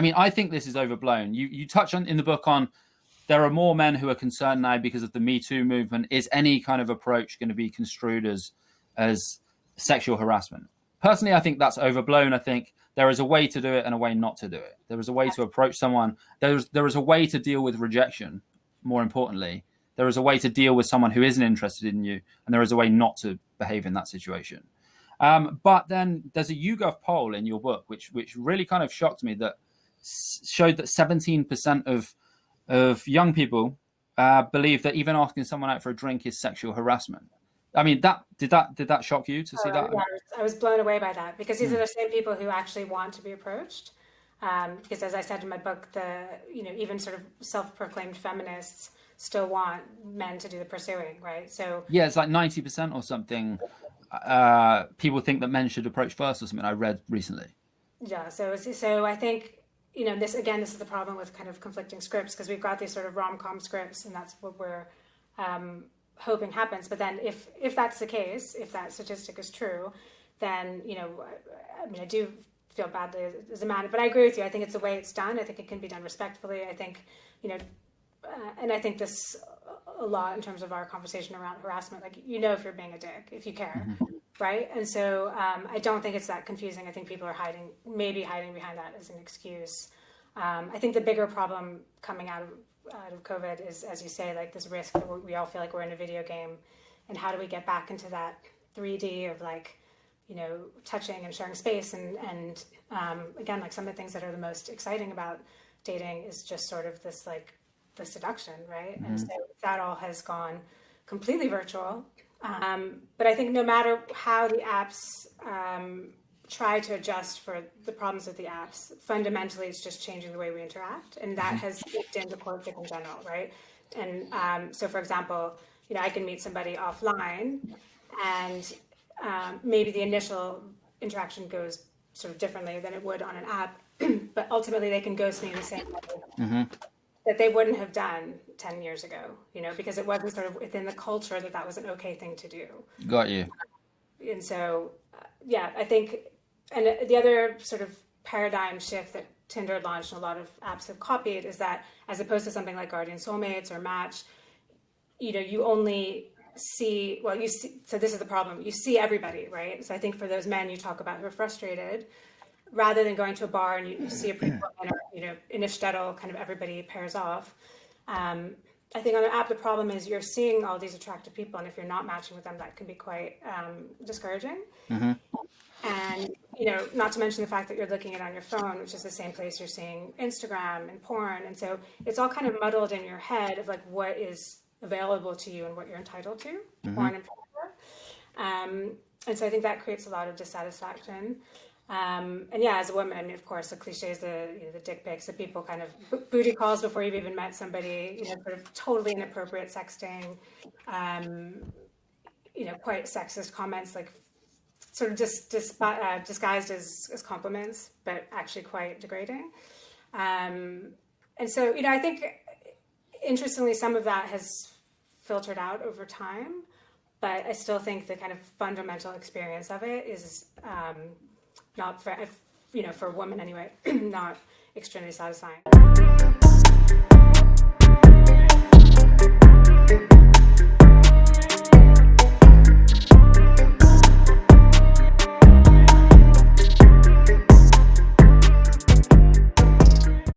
mean, I think this is overblown. You touch on in the book on there are more men who are concerned now because of the MeToo movement. Is any kind of approach going to be construed as sexual harassment? Personally, I think that's overblown. I think there is a way to do it and a way not to do it. There is a way to approach someone. There is a way to deal with rejection. More importantly, there is a way to deal with someone who isn't interested in you, and there is a way not to behave in that situation. But then there's a YouGov poll in your book, which really kind of shocked me, that showed that 17% of young people believe that even asking someone out for a drink is sexual harassment. I mean, did that shock you to see that? Yeah, I was blown away by that, because these are the same people who actually want to be approached. Because as I said in my book, even sort of self-proclaimed feminists still want men to do the pursuing, right? So yeah, it's like 90% or something. People think that men should approach first or something. I read recently. Yeah, so I think this is the problem with kind of conflicting scripts, because we've got these sort of rom-com scripts, and that's what we're hoping happens. But then if that's the case, if that statistic is true, then I do feel badly as a man, but I agree with you. I think it's the way it's done. I think it can be done respectfully. I think and I think this a lot in terms of our conversation around harassment. Like, if you're being a dick, if you care, right? And so I don't think it's that confusing. I think people are hiding behind that as an excuse. I think the bigger problem coming out of COVID is, as you say, like this risk that we all feel like we're in a video game, and how do we get back into that 3D of like, touching and sharing space, and again, like some of the things that are the most exciting about dating is just sort of this like the seduction, right? And so that all has gone completely virtual. But I think no matter how the apps try to adjust for the problems with the apps, fundamentally it's just changing the way we interact, and that has leaked into courtship in general, right? And so, for example, I can meet somebody offline, and maybe the initial interaction goes sort of differently than it would on an app, but ultimately they can ghost me in the same way that they wouldn't have done 10 years ago, because it wasn't sort of within the culture that was an okay thing to do. Got you. And so, I think, and the other sort of paradigm shift that Tinder launched and a lot of apps have copied is that, as opposed to something like Guardian Soulmates or Match, you only see, so this is the problem, you see everybody, right? So I think for those men you talk about who are frustrated, rather than going to a bar and you see a pretty woman, or, in a shtetl, kind of everybody pairs off. I think on an app, the problem is you're seeing all these attractive people, and if you're not matching with them, that can be quite discouraging. And, not to mention the fact that you're looking at it on your phone, which is the same place you're seeing Instagram and porn. And so it's all kind of muddled in your head of like what is available to you and what you're entitled to, porn in particular. And so I think that creates a lot of dissatisfaction. And as a woman, I mean, of course, the cliches, the dick pics, the people kind of booty calls before you've even met somebody, sort of totally inappropriate sexting, quite sexist comments, like sort of just disguised as compliments, but actually quite degrading. And so, I think, interestingly, some of that has filtered out over time, but I still think the kind of fundamental experience of it is not for, for a woman anyway, not extremely satisfying.